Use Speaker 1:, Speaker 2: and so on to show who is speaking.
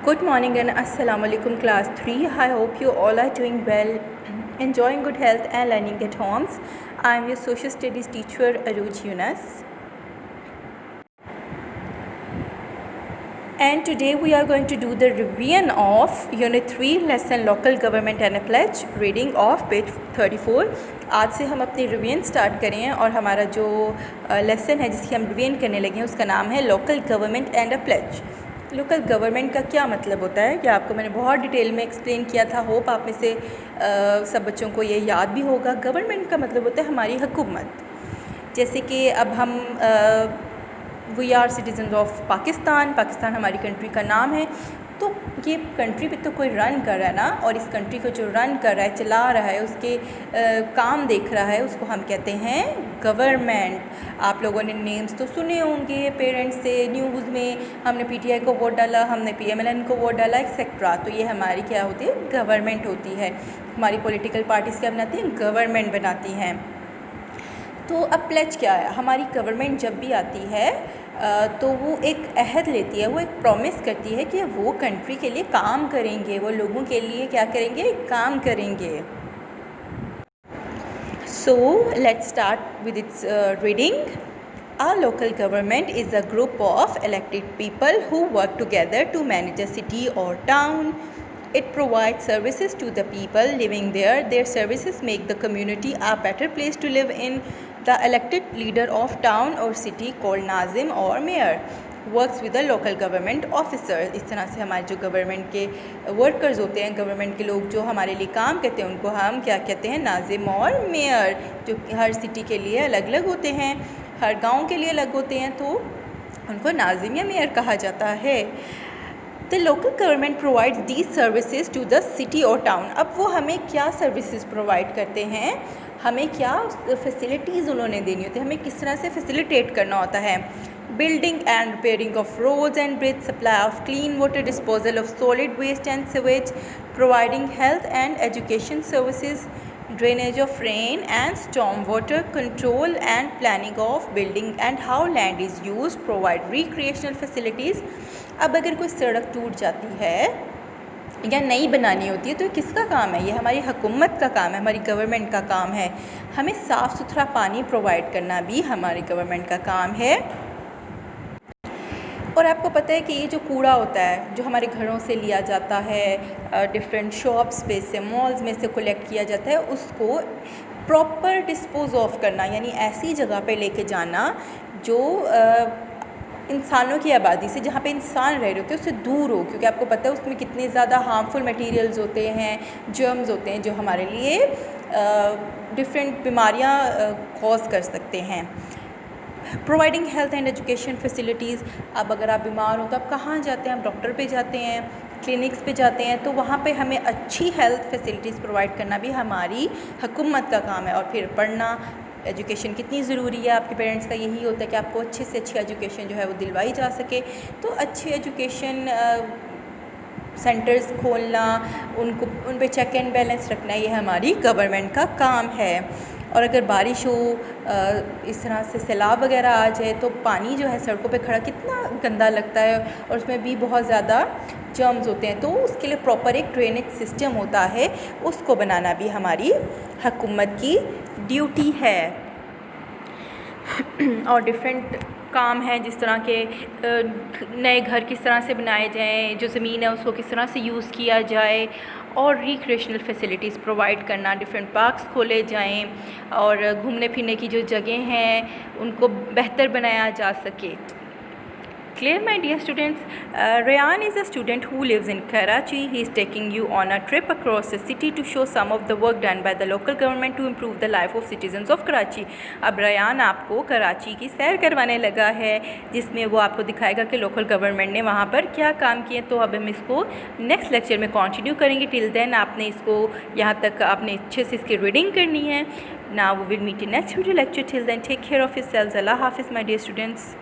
Speaker 1: Good morning and Assalamu alaikum class 3. I hope you all are doing well, enjoying good health and learning at homes. I am your social studies teacher Aruj Yunus. And today we are going to do the revision of Unit 3 Lesson Local Government and a Pledge, reading of page 34. आज से हम अपनी revision start करें हैं और हमारा जो lesson है जिसकी हम रिवीजन करने लगे हैं उसका नाम है local government and a pledge. Local government का क्या मतलब होता है कि आपको मैंने बहुत डिटेल में एक्सप्लेन किया था। होप आप में से सब बच्चों को ये याद भी होगा। गवर्नमेंट का मतलब होता है हमारी हुकूमत। जैसे कि अब हम we are citizen of Pakistan, Pakistan हमारी कंट्री का नाम है। तो ये कंट्री पे तो कोई रन कर रहा है ना, और इस कंट्री को जो रन कर रहा है, चला रहा है, उसके काम देख रहा है, उसको हम कहते हैं गवर्नमेंट। आप लोगों ने नेम्स तो सुने होंगे पेरेंट्स से, न्यूज़ में हमने पीटीआई को वोट डाला, हमने पीएमएलएन को वोट डाला एक्सेट्रा। तो ये हमारी क्या होती है, गवर्नमेंट होती है। हमारी पॉलिटिकल पार्टीज़ क्या बनाती हैं, गवर्नमेंट बनाती हैं। तो अब प्लेज क्या है, हमारी गवर्नमेंट जब भी आती है तो वो एक अहद लेती है, वो एक प्रॉमिस करती है कि वो कंट्री के लिए काम करेंगे, वो लोगों के लिए क्या करेंगे, काम करेंगे। So let's start with its reading. A local government is a group of elected people who work together to manage a city or town. It provides services to the people living there. Their services make the community a better place to live in. The elected leader of town or city called Nazim or mayor works with the local government officer. इस तरह से हमारे जो government के workers होते हैं, government के लोग जो हमारे लिए काम करते हैं, उनको हम क्या कहते हैं, नाजिम और मेयर, जो हर सिटी के लिए अलग अलग होते हैं, हर गांव के लिए अलग होते हैं, तो उनको नाजिम या मेयर कहा जाता है। The local government provides these services to the city और टाउन। अब वो हमें क्या सर्विसेज प्रोवाइड करते हैं, हमें क्या फैसिलिटीज़ उन्होंने देनी होती है, हमें किस तरह से फैसिलिटेट करना होता है। Building and repairing of roads and bridge, supply of clean water, disposal of solid waste and sewage, providing health and education services, drainage of rain and storm water, control and planning of building and how land is used, provide recreational facilities। अब अगर कोई सड़क टूट जाती है या नई बनानी होती है तो किसका काम है, ये हमारी हुकूमत का काम है, हमारी गवर्नमेंट का काम है। हमें साफ़ सुथरा पानी प्रोवाइड करना भी हमारी गवर्नमेंट का काम है। और आपको पता है कि ये जो कूड़ा होता है जो हमारे घरों से लिया जाता है, डिफरेंट शॉप्स पे से, मॉल्स में से कलेक्ट किया जाता है, उसको प्रॉपर डिस्पोज ऑफ करना, यानी ऐसी जगह पे लेके जाना जो इंसानों की आबादी से, जहाँ पे इंसान रह रहे होते हैं, उससे दूर हो, क्योंकि आपको पता है उसमें कितने ज़्यादा हार्मफुल मटेरियल्स होते हैं, जर्म्स होते हैं जो हमारे लिए डिफरेंट बीमारियाँ कॉज कर सकते हैं। Providing health and education facilities. अब अगर आप बीमार हो तो आप कहाँ जाते हैं, आप डॉक्टर पे जाते हैं, क्लिनिक्स पे जाते हैं, तो वहाँ पे हमें अच्छी हेल्थ फैसिलिटीज़ प्रोवाइड करना भी हमारी हुकूमत का काम है। और फिर पढ़ना, एजुकेशन कितनी ज़रूरी है, आपके पेरेंट्स का यही होता है कि आपको अच्छे से अच्छी एजुकेशन जो है वो दिलवाई जा सके। तो अच्छी एजुकेशन सेंटर्स खोलना, उन पे चेक एंड बैलेंस रखना, ये हमारी गवर्नमेंट का काम है। और अगर बारिश हो, इस तरह से सैलाब वगैरह आ जाए तो पानी जो है सड़कों पे खड़ा कितना गंदा लगता है, और उसमें भी बहुत ज़्यादा जर्म्स होते हैं। तो उसके लिए प्रॉपर एक ड्रेनेज सिस्टम होता है, उसको बनाना भी हमारी हुकूमत की ड्यूटी है। और डिफरेंट काम है, जिस तरह के नए घर किस तरह से बनाए जाएं, जो ज़मीन है उसको किस तरह से यूज़ किया जाए, और रिक्रिएशनल फैसिलिटीज़ प्रोवाइड करना, डिफरेंट पार्क्स खोले जाएं, और घूमने फिरने की जो जगह हैं उनको बेहतर बनाया जा सके। Clear, my dear students? Rayan is a student who lives in Karachi. He is taking you on a trip across the city to show some of the work done by the local government to improve the life of citizens of Karachi. अब Ryan आपको कराची की सैर करवाने लगा है, जिसमें वो आपको दिखाएगा कि लोकल गवर्नमेंट ने वहाँ पर क्या काम किए। तो अब हम इसको नेक्स्ट लेक्चर में कंटिन्यू करेंगे। टिल देन आपने इसको यहाँ तक आपने अच्छे से इसकी रीडिंग करनी है। Now we will meet in next video lecture. Till then take care of yourselves. अल्लाह हाफिज़ माय डियर स्टूडेंट्स।